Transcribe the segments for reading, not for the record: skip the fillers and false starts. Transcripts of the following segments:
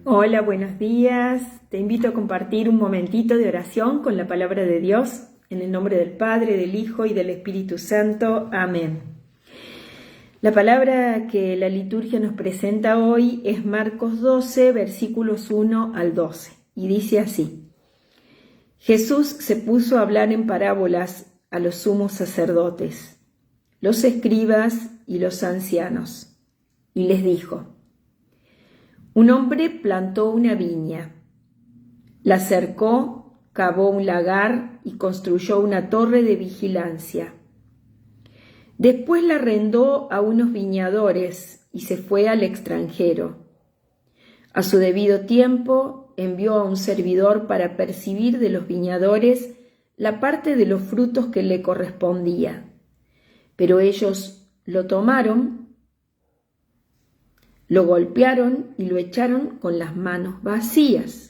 Hola, buenos días. Te invito a compartir un momentito de oración con la palabra de Dios, en el nombre del Padre, del Hijo y del Espíritu Santo. Amén. La palabra que la liturgia nos presenta hoy es Marcos 12, versículos 1 al 12, y dice así: Jesús se puso a hablar en parábolas a los sumos sacerdotes, los escribas y los ancianos, y les dijo: Un hombre plantó una viña, la cercó, cavó un lagar y construyó una torre de vigilancia. Después la arrendó a unos viñadores y se fue al extranjero. A su debido tiempo envió a un servidor para percibir de los viñadores la parte de los frutos que le correspondía. Pero ellos lo tomaron, lo golpearon y lo echaron con las manos vacías.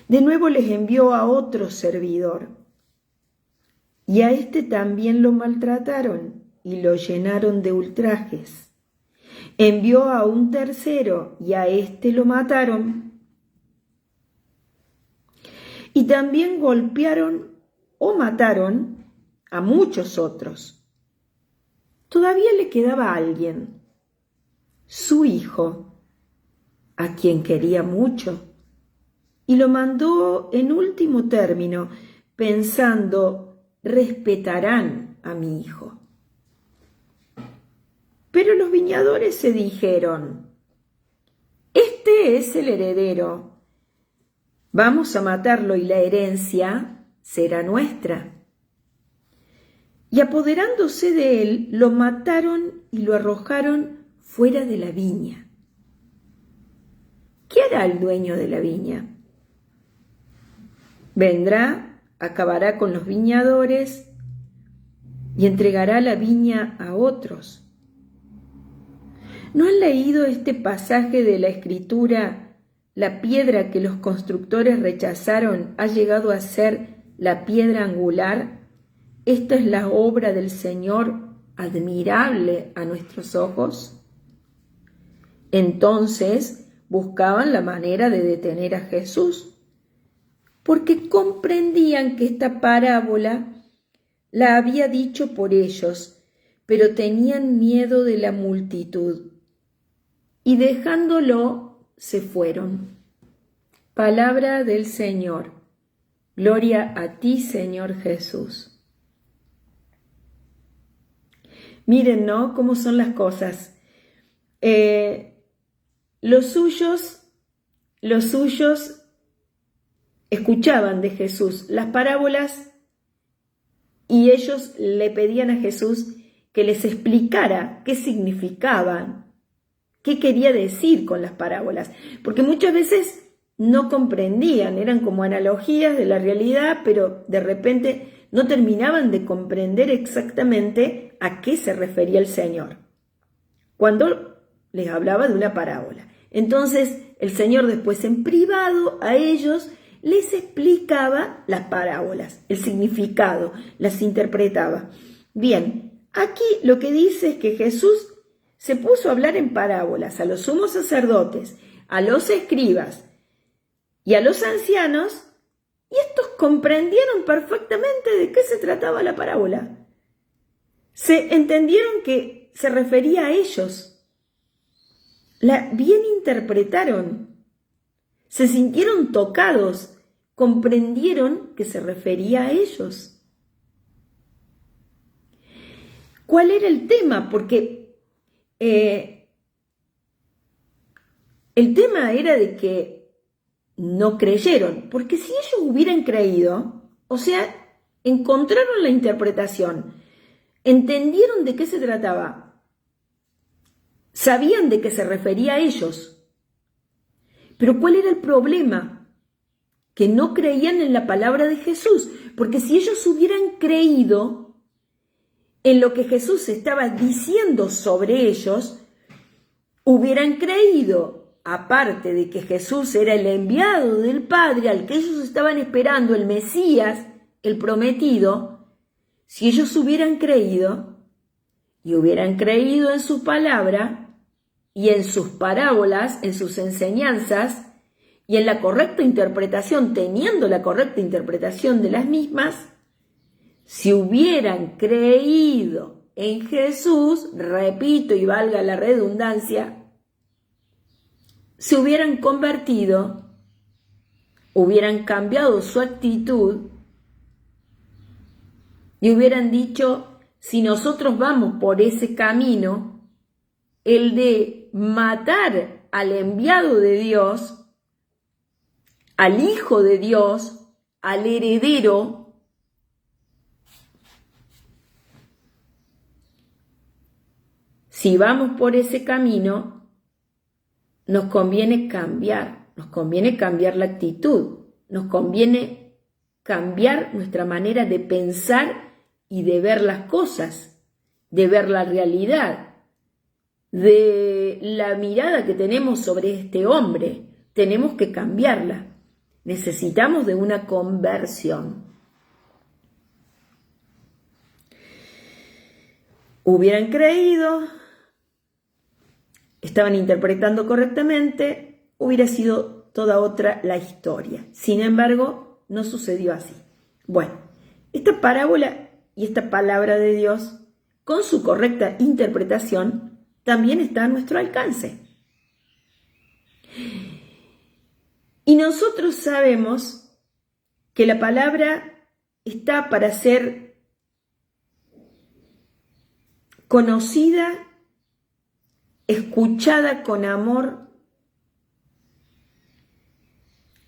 De nuevo les envió a otro servidor, y a este también lo maltrataron y lo llenaron de ultrajes. Envió a un tercero, y a este lo mataron. Y también golpearon o mataron a muchos otros. Todavía le quedaba alguien, su hijo, a quien quería mucho, y lo mandó en último término, pensando: respetarán a mi hijo. Pero los viñadores se dijeron: este es el heredero, vamos a matarlo y la herencia será nuestra. Y apoderándose de él, lo mataron y lo arrojaron fuera de la viña. ¿Qué hará el dueño de la viña? Vendrá, acabará con los viñadores y entregará la viña a otros. ¿No han leído este pasaje de la Escritura? La piedra que los constructores rechazaron ha llegado a ser la piedra angular. Esta es la obra del Señor, admirable a nuestros ojos. Entonces buscaban la manera de detener a Jesús, porque comprendían que esta parábola la había dicho por ellos, pero tenían miedo de la multitud, y dejándolo se fueron. Palabra del Señor. Gloria a ti, Señor Jesús. Miren, ¿no?, cómo son las cosas. Los suyos escuchaban de Jesús las parábolas y ellos le pedían a Jesús que les explicara qué significaban, qué quería decir con las parábolas, porque muchas veces no comprendían, eran como analogías de la realidad, pero de repente no terminaban de comprender exactamente a qué se refería el Señor cuando les hablaba de una parábola. Entonces el Señor después en privado a ellos les explicaba las parábolas, el significado, las interpretaba. Bien, aquí lo que dice es que Jesús se puso a hablar en parábolas a los sumos sacerdotes, a los escribas y a los ancianos, y estos comprendieron perfectamente de qué se trataba la parábola. Se entendieron que se refería a ellos. La bien interpretaron. Se sintieron tocados. Comprendieron que se refería a ellos. ¿Cuál era el tema? Porque el tema era de que no creyeron, porque si ellos hubieran creído, o sea, encontraron la interpretación, entendieron de qué se trataba, sabían de qué se refería a ellos. Pero ¿cuál era el problema? Que no creían en la palabra de Jesús, porque si ellos hubieran creído en lo que Jesús estaba diciendo sobre ellos, hubieran creído, aparte de que Jesús era el enviado del Padre al que ellos estaban esperando, el Mesías, el prometido, si ellos hubieran creído, y hubieran creído en su palabra y en sus parábolas, en sus enseñanzas y en la correcta interpretación, teniendo la correcta interpretación de las mismas, si hubieran creído en Jesús, repito y valga la redundancia, se hubieran convertido, hubieran cambiado su actitud y hubieran dicho, si nosotros vamos por ese camino, el de matar al enviado de Dios, al Hijo de Dios, al heredero, si vamos por ese camino, nos conviene cambiar la actitud, nos conviene cambiar nuestra manera de pensar y de ver las cosas, de ver la realidad, de la mirada que tenemos sobre este hombre. Tenemos que cambiarla. Necesitamos de una conversión. Hubieran creído, estaban interpretando correctamente, hubiera sido toda otra la historia. Sin embargo, no sucedió así. Bueno, esta parábola y esta palabra de Dios, con su correcta interpretación, también está a nuestro alcance. Y nosotros sabemos que la palabra está para ser conocida, escuchada con amor,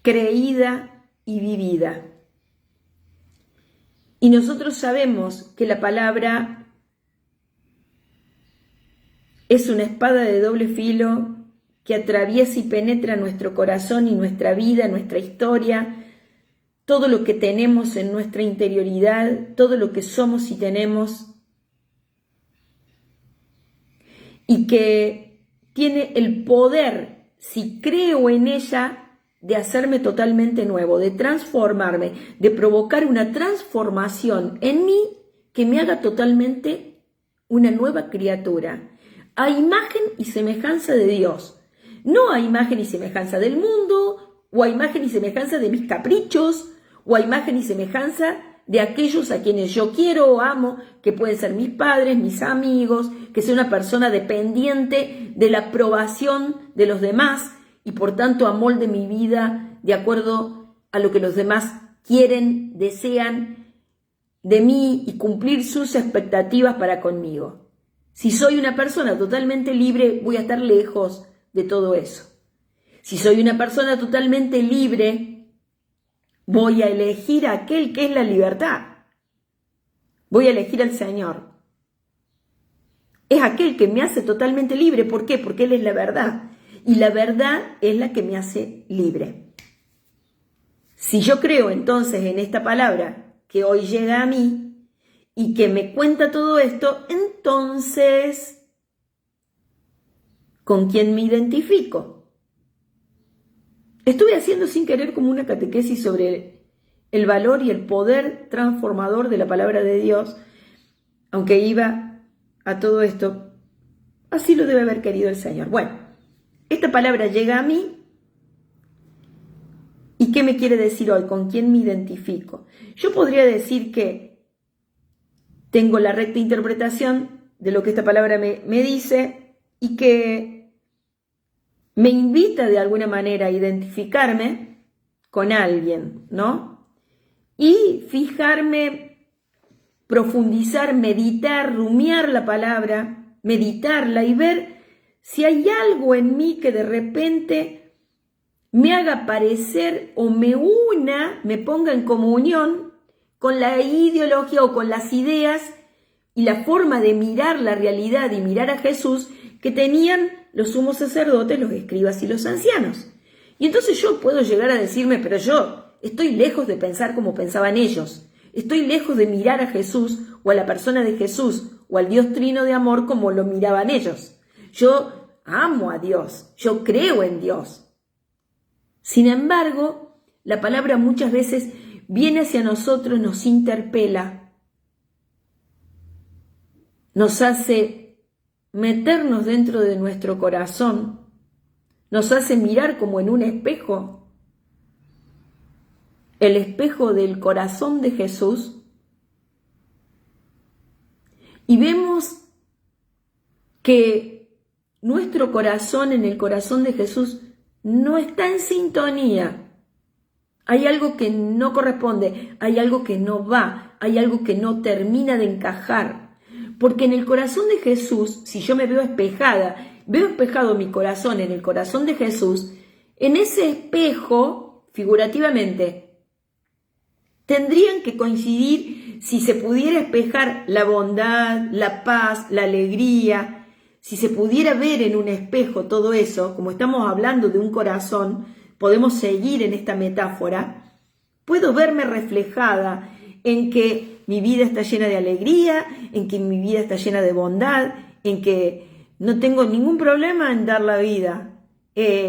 creída y vivida. Y nosotros sabemos que la palabra es una espada de doble filo que atraviesa y penetra nuestro corazón y nuestra vida, nuestra historia, todo lo que tenemos en nuestra interioridad, todo lo que somos y tenemos, y que tiene el poder, si creo en ella, de hacerme totalmente nuevo, de transformarme, de provocar una transformación en mí que me haga totalmente una nueva criatura, a imagen y semejanza de Dios, no a imagen y semejanza del mundo, o a imagen y semejanza de mis caprichos, o a imagen y semejanza de aquellos a quienes yo quiero o amo, que pueden ser mis padres, mis amigos, que sea una persona dependiente de la aprobación de los demás, y por tanto amolde mi vida de acuerdo a lo que los demás quieren, desean de mí y cumplir sus expectativas para conmigo. Si soy una persona totalmente libre, voy a estar lejos de todo eso. Si soy una persona totalmente libre, voy a elegir a aquel que es la libertad. Voy a elegir al Señor. Es aquel que me hace totalmente libre. ¿Por qué? Porque Él es la verdad. Y la verdad es la que me hace libre. Si yo creo entonces en esta palabra que hoy llega a mí y que me cuenta todo esto, entonces, ¿con quién me identifico? Estuve haciendo sin querer como una catequesis sobre el valor y el poder transformador de la palabra de Dios, aunque iba a todo esto, así lo debe haber querido el Señor. Bueno, esta palabra llega a mí, ¿y qué me quiere decir hoy? ¿Con quién me identifico? Yo podría decir que tengo la recta interpretación de lo que esta palabra me dice y que me invita de alguna manera a identificarme con alguien, ¿no? Y fijarme, profundizar, meditar, rumiar la palabra, meditarla y ver si hay algo en mí que de repente me haga parecer o me ponga en comunión con la ideología o con las ideas y la forma de mirar la realidad y mirar a Jesús que tenían los sumos sacerdotes, los escribas y los ancianos. Y entonces yo puedo llegar a decirme, pero yo estoy lejos de pensar como pensaban ellos. Estoy lejos de mirar a Jesús o a la persona de Jesús o al Dios trino de amor como lo miraban ellos. Yo amo a Dios, yo creo en Dios. Sin embargo, la palabra muchas veces viene hacia nosotros, nos interpela nos hace meternos dentro de nuestro corazón, nos hace mirar como en un espejo, el espejo del corazón de Jesús, y vemos que nuestro corazón en el corazón de Jesús no está en sintonía. Hay algo que no corresponde, hay algo que no va, hay algo que no termina de encajar. Porque en el corazón de Jesús, si yo me veo espejada, veo espejado mi corazón en el corazón de Jesús, en ese espejo, figurativamente, tendrían que coincidir si se pudiera espejar la bondad, la paz, la alegría, si se pudiera ver en un espejo todo eso, como estamos hablando de un corazón, podemos seguir en esta metáfora, puedo verme reflejada en que mi vida está llena de alegría, en que mi vida está llena de bondad, en que no tengo ningún problema en dar la vida,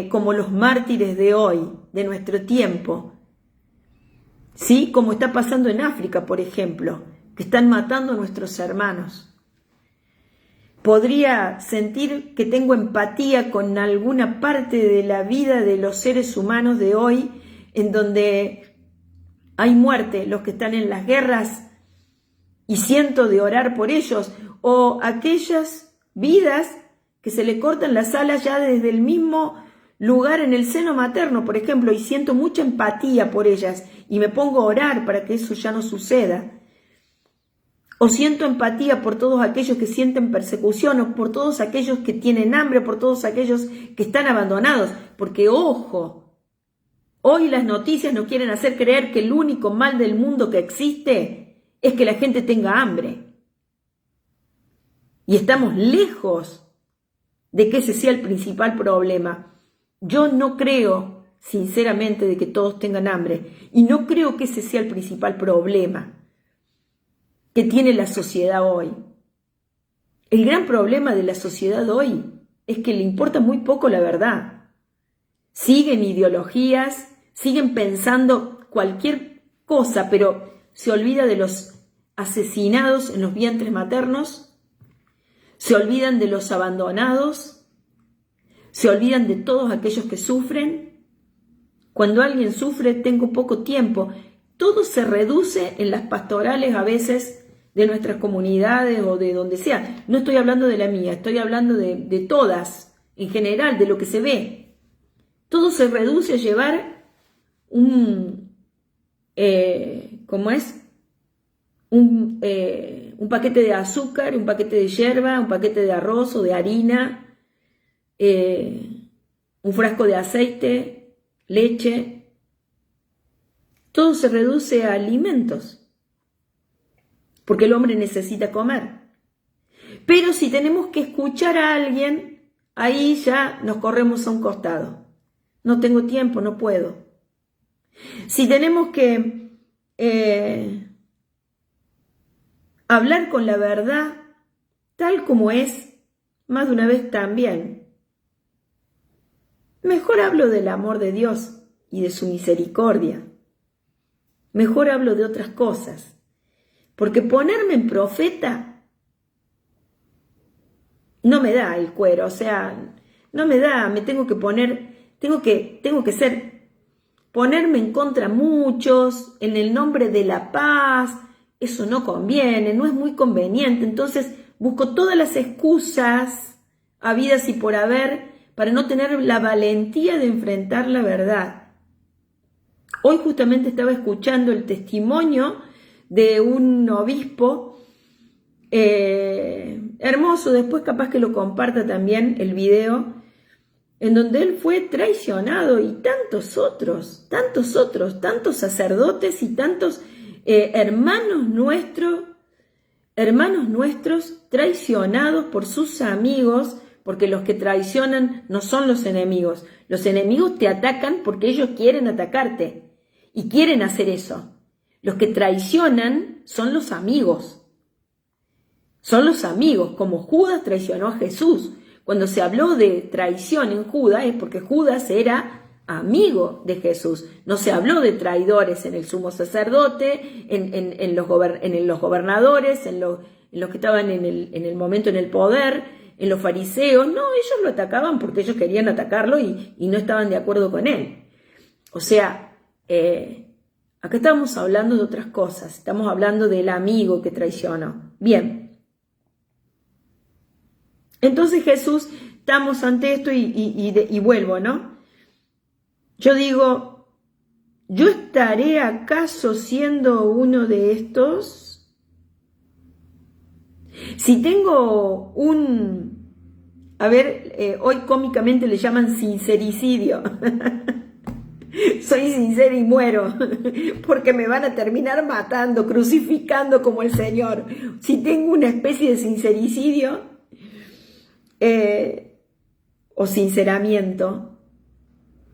como los mártires de hoy, de nuestro tiempo. ¿Sí? Como está pasando en África, por ejemplo, que están matando a nuestros hermanos. Podría sentir que tengo empatía con alguna parte de la vida de los seres humanos de hoy, en donde hay muerte, los que están en las guerras, y siento de orar por ellos, o aquellas vidas que se le cortan las alas ya desde el mismo lugar en el seno materno, por ejemplo, y siento mucha empatía por ellas, y me pongo a orar para que eso ya no suceda. O siento empatía por todos aquellos que sienten persecución, o por todos aquellos que tienen hambre, por todos aquellos que están abandonados. Porque, ojo, hoy las noticias nos quieren hacer creer que el único mal del mundo que existe es que la gente tenga hambre. Y estamos lejos de que ese sea el principal problema. Yo no creo, sinceramente, de que todos tengan hambre. Y no creo que ese sea el principal problema que tiene la sociedad hoy. El gran problema de la sociedad hoy es que le importa muy poco la verdad. Siguen ideologías, siguen pensando cualquier cosa, pero se olvida de los asesinados en los vientres maternos, se olvidan de los abandonados, se olvidan de todos aquellos que sufren. Cuando alguien sufre, tengo poco tiempo. Todo se reduce en las pastorales a veces de nuestras comunidades o de donde sea. No estoy hablando de la mía, estoy hablando de todas, en general, de lo que se ve. Todo se reduce a llevar un paquete de azúcar, un paquete de yerba, un paquete de arroz o de harina, un frasco de aceite, leche. Todo se reduce a alimentos, porque el hombre necesita comer. Pero si tenemos que escuchar a alguien, ahí ya nos corremos a un costado. No tengo tiempo, no puedo. Si tenemos que hablar con la verdad tal como es, más de una vez también, mejor hablo del amor de Dios y de su misericordia. Mejor hablo de otras cosas. Porque ponerme en profeta no me da el cuero, o sea, no me da, me tengo que poner, tengo que ponerme en contra muchos, en el nombre de la paz, eso no conviene, no es muy conveniente, entonces busco todas las excusas habidas y por haber para no tener la valentía de enfrentar la verdad. Hoy justamente estaba escuchando el testimonio de un obispo hermoso, después capaz que lo comparta también el video, en donde él fue traicionado y tantos otros, tantos sacerdotes y tantos hermanos nuestros traicionados por sus amigos, porque los que traicionan no son los enemigos te atacan porque ellos quieren atacarte y quieren hacer eso. Los que traicionan son los amigos. Son los amigos, como Judas traicionó a Jesús. Cuando se habló de traición en Judas es porque Judas era amigo de Jesús. No se habló de traidores en el sumo sacerdote, en los gobernadores, en en los que estaban en el momento en el poder, en los fariseos. No, ellos lo atacaban porque ellos querían atacarlo y no estaban de acuerdo con él. O sea, acá estamos hablando de otras cosas, estamos hablando del amigo que traicionó. Bien, entonces Jesús, estamos ante esto y vuelvo, ¿no? Yo digo, ¿yo estaré acaso siendo uno de estos? Si tengo hoy cómicamente le llaman sincericidio. Soy sincera y muero, porque me van a terminar matando, crucificando como el Señor. Si tengo una especie de sincericidio o sinceramiento,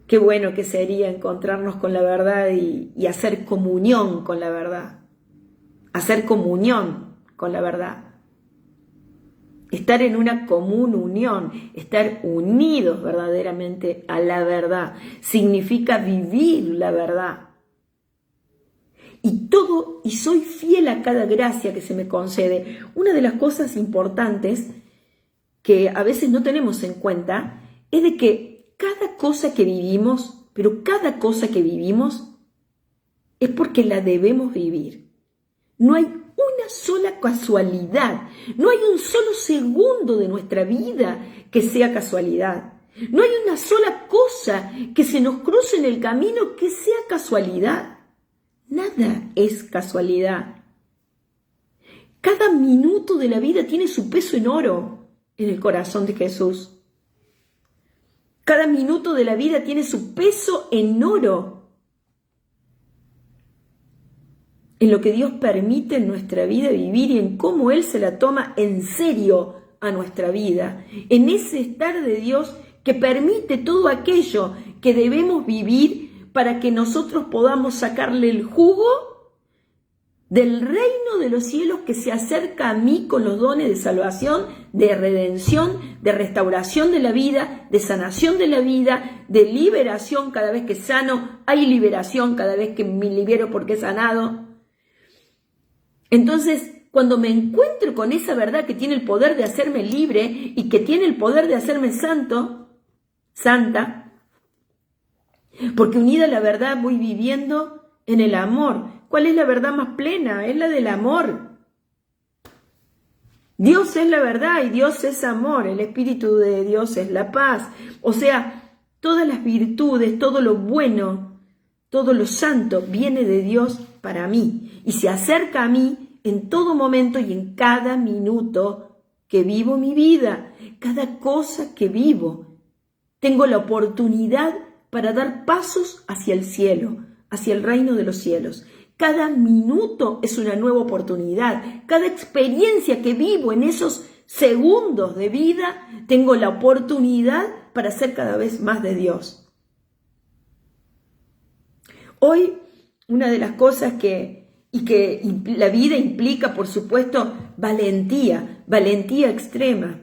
qué bueno que sería encontrarnos con la verdad y hacer comunión con la verdad. Hacer comunión con la verdad. Estar en una común unión, estar unidos verdaderamente a la verdad, significa vivir la verdad. Y soy fiel a cada gracia que se me concede. Una de las cosas importantes que a veces no tenemos en cuenta es de que cada cosa que vivimos, pero cada cosa que vivimos es porque la debemos vivir. No hay una sola casualidad, no hay un solo segundo de nuestra vida que sea casualidad. No hay una sola cosa que se nos cruce en el camino que sea casualidad. Nada es casualidad. Cada minuto de la vida tiene su peso en oro en el corazón de Jesús. Cada minuto de la vida tiene su peso en oro en lo que Dios permite en nuestra vida vivir y en cómo Él se la toma en serio a nuestra vida, en ese estar de Dios que permite todo aquello que debemos vivir para que nosotros podamos sacarle el jugo del reino de los cielos que se acerca a mí con los dones de salvación, de redención, de restauración de la vida, de sanación de la vida, de liberación. Cada vez que sano hay liberación, cada vez que me libero porque he sanado. Entonces, cuando me encuentro con esa verdad que tiene el poder de hacerme libre y que tiene el poder de hacerme santa, porque unida a la verdad voy viviendo en el amor. ¿Cuál es la verdad más plena? Es la del amor. Dios es la verdad y Dios es amor. El Espíritu de Dios es la paz. O sea, todas las virtudes, todo lo bueno, todo lo santo viene de Dios para mí y se acerca a mí en todo momento y en cada minuto que vivo mi vida, cada cosa que vivo. Tengo la oportunidad para dar pasos hacia el cielo, hacia el reino de los cielos. Cada minuto es una nueva oportunidad. Cada experiencia que vivo en esos segundos de vida, tengo la oportunidad para ser cada vez más de Dios. Hoy, una de las cosas que la vida implica, por supuesto, valentía extrema.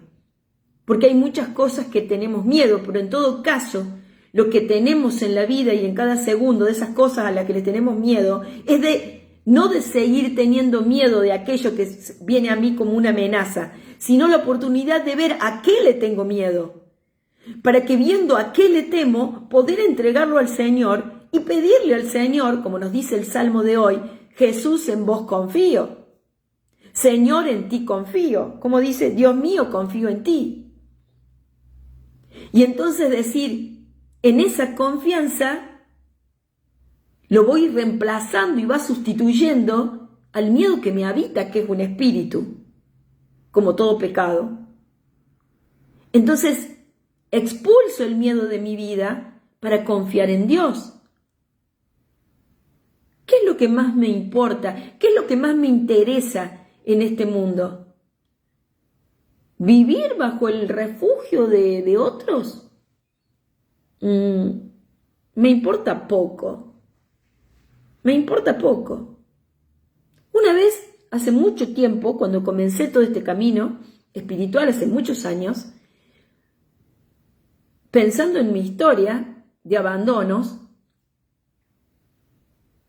Porque hay muchas cosas que tenemos miedo, pero en todo caso, lo que tenemos en la vida y en cada segundo de esas cosas a las que le tenemos miedo es no de seguir teniendo miedo de aquello que viene a mí como una amenaza, sino la oportunidad de ver a qué le tengo miedo, para que viendo a qué le temo, poder entregarlo al Señor y pedirle al Señor, como nos dice el Salmo de hoy, Jesús, en vos confío. Señor, en ti confío. Como dice, Dios mío, confío en ti. Y entonces decir, en esa confianza, lo voy reemplazando y va sustituyendo al miedo que me habita, que es un espíritu, como todo pecado. Entonces, expulso el miedo de mi vida para confiar en Dios. ¿Qué es lo que más me importa? ¿Qué es lo que más me interesa en este mundo? ¿Vivir bajo el refugio de otros? Me importa poco. Me importa poco. Una vez, hace mucho tiempo, cuando comencé todo este camino espiritual, hace muchos años, pensando en mi historia de abandonos,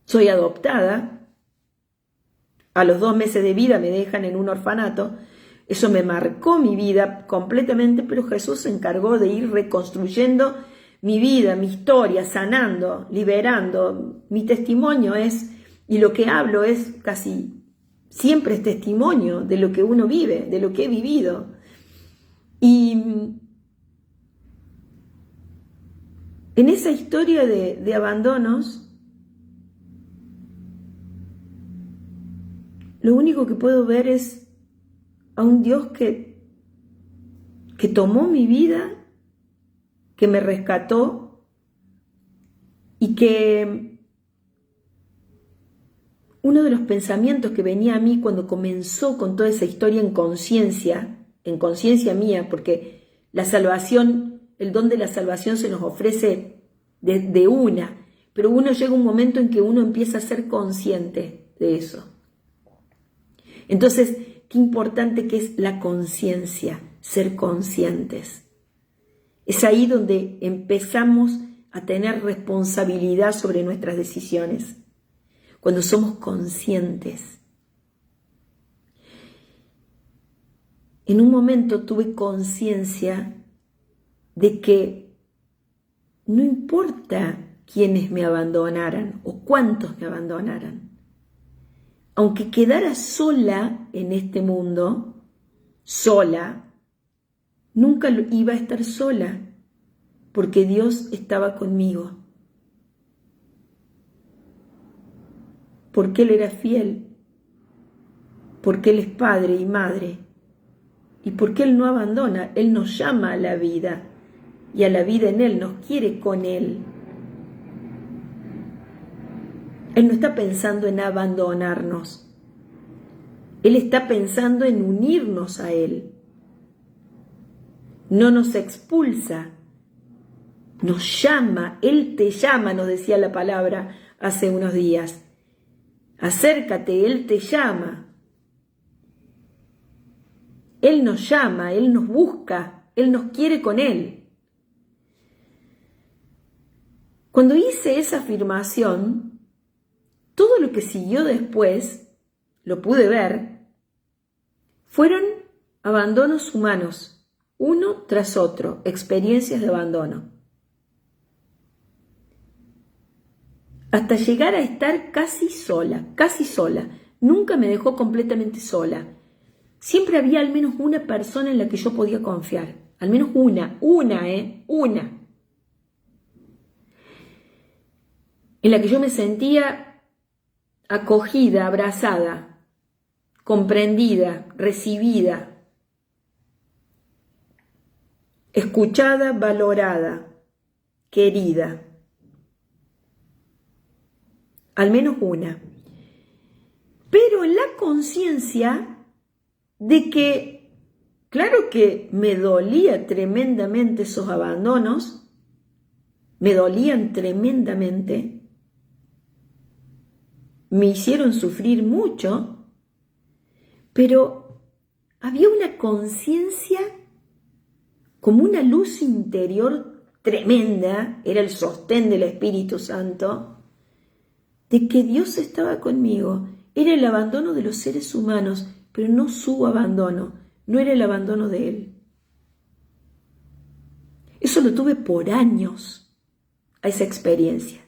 soy adoptada, A los 2 meses de vida me dejan en un orfanato. Eso me marcó mi vida completamente, pero Jesús se encargó de ir reconstruyendo mi vida, mi historia, sanando, liberando. Mi testimonio es, y lo que hablo es casi siempre es testimonio de lo que uno vive, de lo que he vivido. Y en esa historia de abandonos, lo único que puedo ver es a un Dios que tomó mi vida, que me rescató y que uno de los pensamientos que venía a mí cuando comenzó con toda esa historia en conciencia mía, porque la salvación, el don de la salvación se nos ofrece de una, pero uno llega a un momento en que uno empieza a ser consciente de eso. Entonces, qué importante que es la conciencia, ser conscientes. Es ahí donde empezamos a tener responsabilidad sobre nuestras decisiones, cuando somos conscientes. En un momento tuve conciencia de que no importa quiénes me abandonaran o cuántos me abandonaran, aunque quedara sola en este mundo, sola, nunca iba a estar sola, porque Dios estaba conmigo, porque Él era fiel, porque Él es Padre y Madre, y porque Él no abandona, Él nos llama a la vida, y a la vida en Él, nos quiere con Él. Él no está pensando en abandonarnos. Él está pensando en unirnos a Él. No nos expulsa, nos llama. Él te llama, nos decía la palabra hace unos días. Acércate, Él te llama. Él nos llama, Él nos busca, Él nos quiere con Él. Cuando hice esa afirmación, todo lo que siguió después, lo pude ver, fueron abandonos humanos, uno tras otro, experiencias de abandono. Hasta llegar a estar casi sola. Nunca me dejó completamente sola. Siempre había al menos una persona en la que yo podía confiar. Al menos una. En la que yo me sentía acogida, abrazada, comprendida, recibida, escuchada, valorada, querida. Al menos una. Pero en la conciencia de que, claro que me dolía tremendamente esos abandonos, me dolían tremendamente, me hicieron sufrir mucho, pero había una conciencia como una luz interior tremenda, era el sostén del Espíritu Santo, de que Dios estaba conmigo. Era el abandono de los seres humanos, pero no su abandono, no era el abandono de Él. Eso lo tuve por años, a esa experiencia.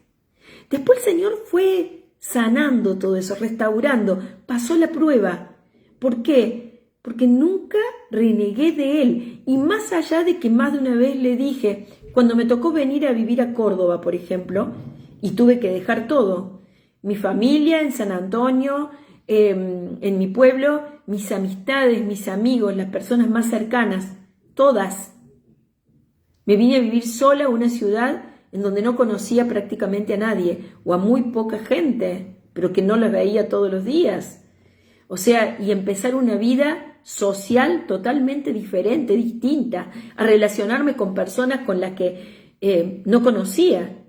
Después el Señor fue sanando todo eso, restaurando, pasó la prueba. ¿Por qué? Porque nunca renegué de Él. Y más allá de que más de una vez le dije, cuando me tocó venir a vivir a Córdoba, por ejemplo, y tuve que dejar todo, mi familia en San Antonio, en mi pueblo, mis amistades, mis amigos, las personas más cercanas, todas. Me vine a vivir sola a una ciudad en donde no conocía prácticamente a nadie, o a muy poca gente, pero que no los veía todos los días. O sea, y empezar una vida social totalmente diferente, distinta, a relacionarme con personas con las que no conocía.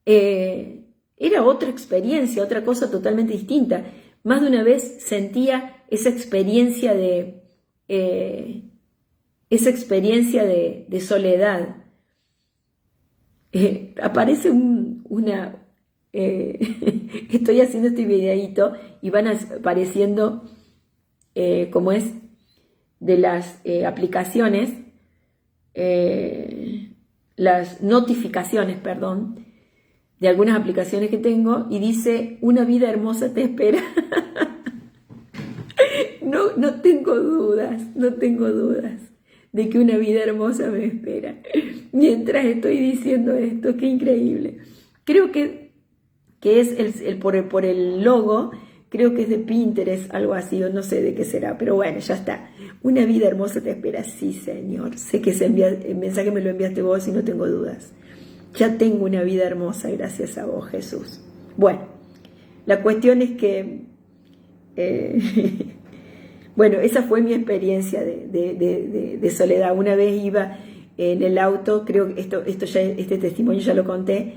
Era otra experiencia, otra cosa totalmente distinta. Más de una vez sentía esa experiencia de soledad. Aparece una estoy haciendo este videíto y van apareciendo, como es, de las aplicaciones, las notificaciones, perdón, de algunas aplicaciones que tengo, y dice: una vida hermosa te espera. No tengo dudas de que una vida hermosa me espera mientras estoy diciendo esto. Qué increíble. Creo que es por el logo, creo que es de Pinterest, algo así, o no sé de qué será, pero bueno, ya está. Una vida hermosa te espera. Sí, Señor, sé que el mensaje me lo enviaste vos y no tengo dudas. Ya tengo una vida hermosa gracias a vos, Jesús. Bueno, la cuestión es que bueno, esa fue mi experiencia de soledad. Una vez iba en el auto, creo que este testimonio ya lo conté,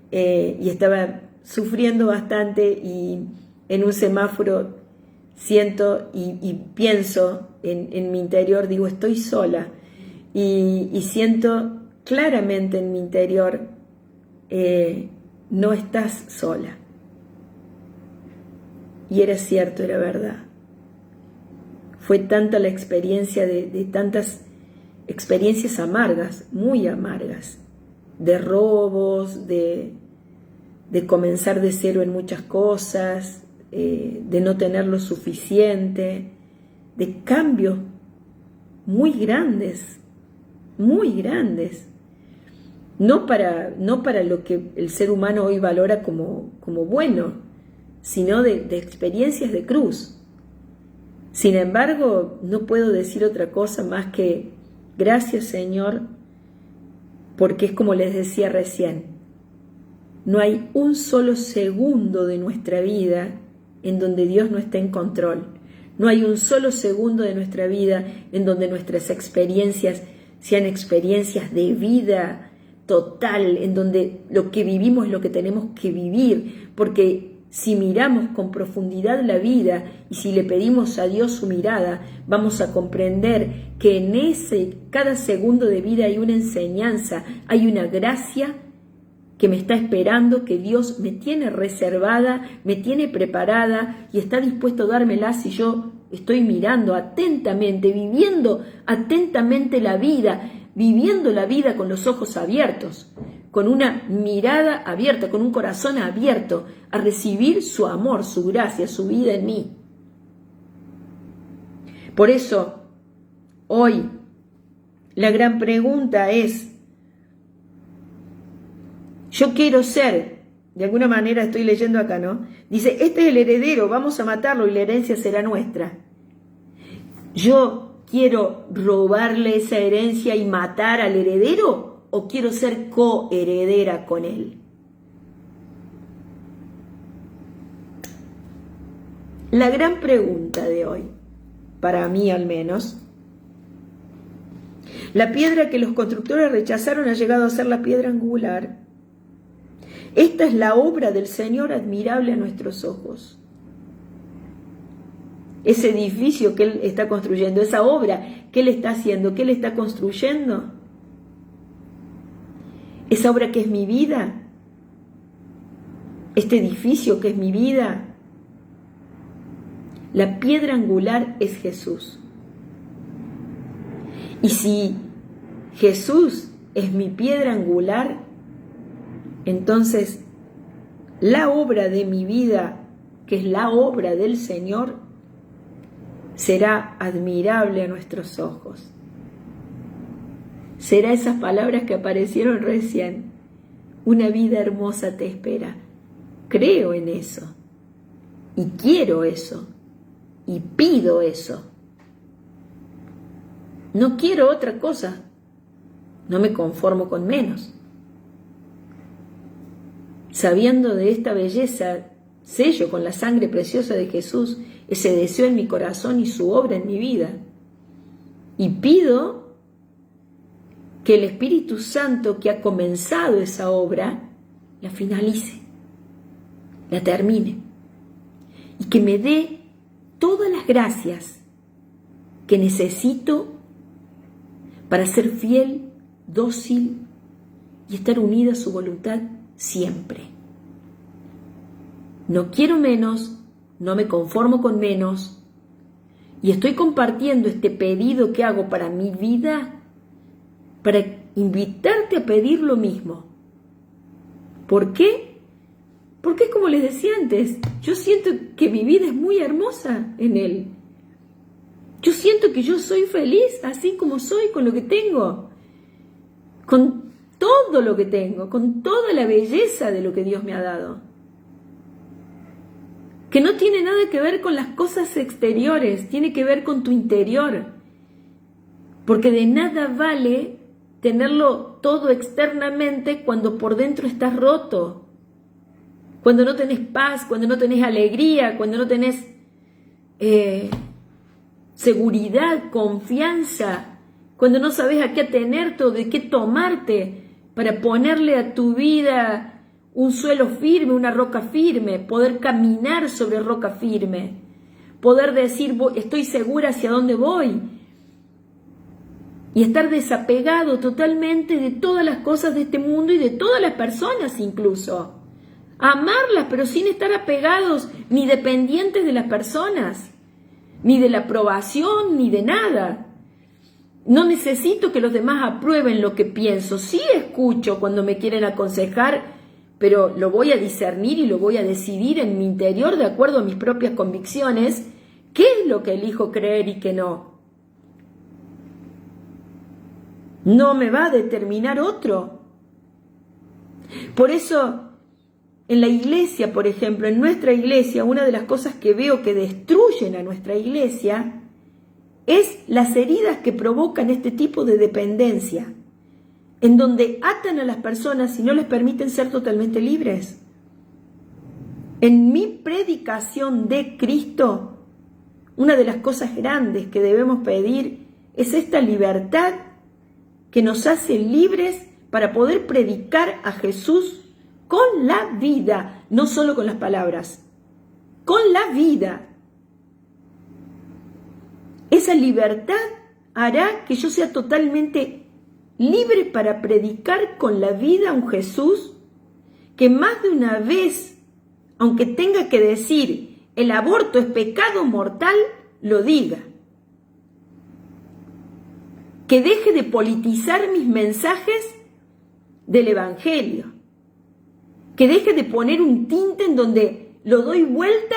y estaba sufriendo bastante, y en un semáforo siento y pienso en mi interior, digo: estoy sola, y siento claramente en mi interior: no estás sola. Y era cierto, era verdad. Fue tanta la experiencia de tantas experiencias amargas, muy amargas, de robos, de comenzar de cero en muchas cosas, de no tener lo suficiente, de cambios muy grandes, no para lo que el ser humano hoy valora como bueno, sino de experiencias de cruz. Sin embargo, no puedo decir otra cosa más que: gracias, Señor, porque es como les decía recién, no hay un solo segundo de nuestra vida en donde Dios no esté en control. No hay un solo segundo de nuestra vida en donde nuestras experiencias sean experiencias de vida total, en donde lo que vivimos es lo que tenemos que vivir, porque si miramos con profundidad la vida y si le pedimos a Dios su mirada, vamos a comprender que en cada segundo de vida hay una enseñanza, hay una gracia que me está esperando, que Dios me tiene reservada, me tiene preparada y está dispuesto a dármela si yo estoy mirando atentamente, viviendo atentamente la vida, viviendo la vida con los ojos abiertos, con una mirada abierta, con un corazón abierto a recibir su amor, su gracia, su vida en mí. Por eso, hoy, la gran pregunta es: yo quiero ser, de alguna manera estoy leyendo acá, ¿no? Dice: este es el heredero, vamos a matarlo y la herencia será nuestra. ¿Yo quiero robarle esa herencia y matar al heredero? ¿O quiero ser coheredera con él? La gran pregunta de hoy, para mí al menos: la piedra que los constructores rechazaron ha llegado a ser la piedra angular. Esta es la obra del Señor, admirable a nuestros ojos. Ese edificio que Él está construyendo, esa obra que Él está haciendo, que Él está construyendo, esa obra que es mi vida, este edificio que es mi vida, la piedra angular es Jesús. Y si Jesús es mi piedra angular, entonces la obra de mi vida, que es la obra del Señor, será admirable a nuestros ojos. Será esas palabras que aparecieron recién: una vida hermosa te espera. Creo en eso, y quiero eso, y pido eso. No quiero otra cosa, no me conformo con menos. Sabiendo de esta belleza, sello con la sangre preciosa de Jesús ese deseo en mi corazón y su obra en mi vida. Y pido que el Espíritu Santo, que ha comenzado esa obra, la finalice, la termine, y que me dé todas las gracias que necesito para ser fiel, dócil y estar unida a su voluntad siempre. no quiero menos, no me conformo con menos, y estoy compartiendo este pedido que hago para mi vida para invitarte a pedir lo mismo. ¿Por qué? Porque es como les decía antes, yo siento que mi vida es muy hermosa en Él. Yo siento que yo soy feliz así como soy, con lo que tengo, con todo lo que tengo, con toda la belleza de lo que Dios me ha dado. Que no tiene nada que ver con las cosas exteriores, tiene que ver con tu interior. Porque de nada vale tenerlo todo externamente cuando por dentro estás roto. Cuando no tenés paz, cuando no tenés alegría, cuando no tenés seguridad, confianza, cuando no sabes a qué atenerte o de qué tomarte para ponerle a tu vida un suelo firme, una roca firme, poder caminar sobre roca firme, poder decir estoy segura hacia dónde voy y estar desapegado totalmente de todas las cosas de este mundo y de todas las personas incluso. Amarlas, pero sin estar apegados ni dependientes de las personas, ni de la aprobación, ni de nada. No necesito que los demás aprueben lo que pienso. Sí escucho cuando me quieren aconsejar, pero lo voy a discernir y lo voy a decidir en mi interior de acuerdo a mis propias convicciones, qué es lo que elijo creer y qué no. No me va a determinar otro. Por eso, en la iglesia, por ejemplo, en nuestra iglesia, una de las cosas que veo que destruyen a nuestra iglesia es las heridas que provocan este tipo de dependencia, en donde atan a las personas y no les permiten ser totalmente libres. En mi predicación de Cristo, una de las cosas grandes que debemos pedir es esta libertad que nos hace libres para poder predicar a Jesús con la vida, no solo con las palabras, con la vida. Esa libertad hará que yo sea totalmente libre para predicar con la vida a un Jesús que más de una vez, aunque tenga que decir el aborto es pecado mortal, lo diga. Que deje de politizar mis mensajes del Evangelio. Que deje de poner un tinte en donde lo doy vuelta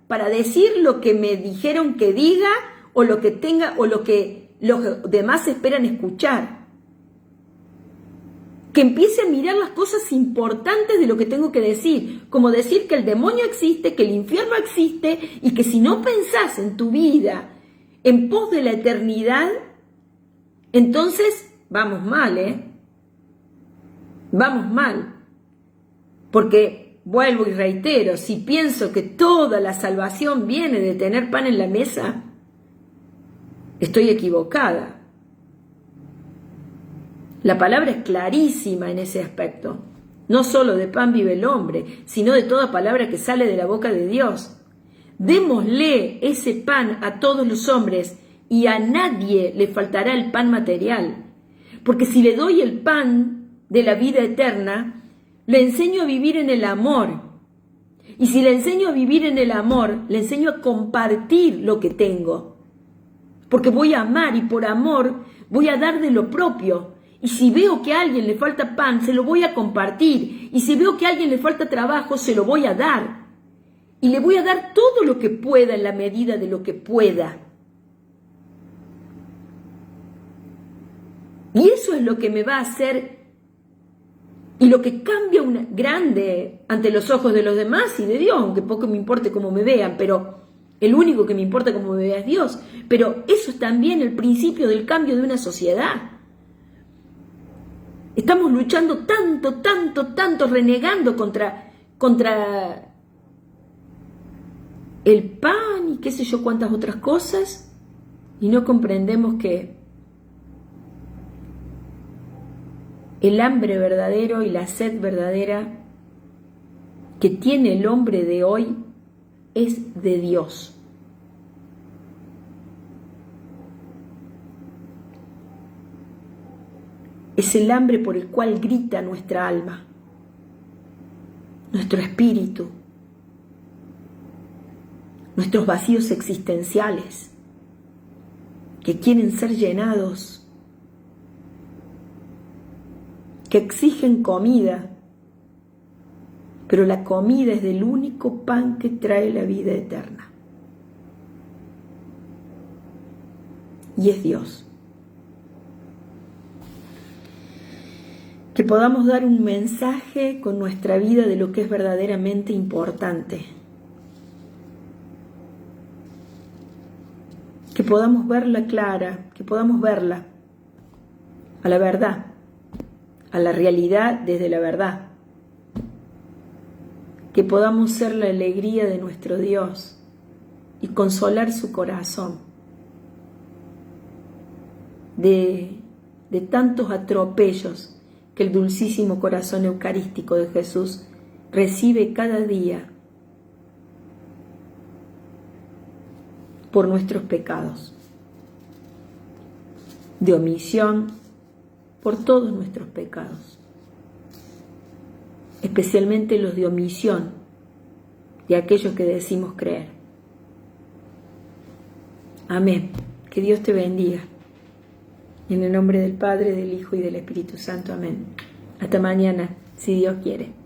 para decir lo que me dijeron que diga o lo que tenga o lo que los demás esperan escuchar. Que empiece a mirar las cosas importantes de lo que tengo que decir, como decir que el demonio existe, que el infierno existe y que si no pensás en tu vida en pos de la eternidad, entonces vamos mal, Vamos mal. Porque, vuelvo y reitero, si pienso que toda la salvación viene de tener pan en la mesa, estoy equivocada. La palabra es clarísima en ese aspecto. No solo de pan vive el hombre, sino de toda palabra que sale de la boca de Dios. Démosle ese pan a todos los hombres y a nadie le faltará el pan material. Porque si le doy el pan de la vida eterna, le enseño a vivir en el amor. Y si le enseño a vivir en el amor, le enseño a compartir lo que tengo. Porque voy a amar y por amor voy a dar de lo propio. Y si veo que a alguien le falta pan, se lo voy a compartir. Y si veo que a alguien le falta trabajo, se lo voy a dar. Y le voy a dar todo lo que pueda en la medida de lo que pueda. Y eso es lo que me va a hacer y lo que cambia una grande ante los ojos de los demás y de Dios, aunque poco me importe cómo me vean, pero el único que me importa cómo me vea es Dios. Pero eso es también el principio del cambio de una sociedad. Estamos luchando tanto, renegando contra el pan y qué sé yo cuántas otras cosas, y no comprendemos que el hambre verdadero y la sed verdadera que tiene el hombre de hoy es de Dios. Es el hambre por el cual grita nuestra alma, nuestro espíritu. nuestros vacíos existenciales, que quieren ser llenados, que exigen comida, pero la comida es del único pan que trae la vida eterna. Y es Dios. Que podamos dar un mensaje con nuestra vida de lo que es verdaderamente importante. Que podamos verla clara, que podamos verla a la verdad, a la realidad desde la verdad. Que podamos ser la alegría de nuestro Dios y consolar su corazón de tantos atropellos que el dulcísimo corazón eucarístico de Jesús recibe cada día por nuestros pecados, de omisión, por todos nuestros pecados, especialmente los de omisión de aquellos que decimos creer. Amén. Que Dios te bendiga. En el nombre del Padre, del Hijo y del Espíritu Santo. Amén. Hasta mañana, si Dios quiere.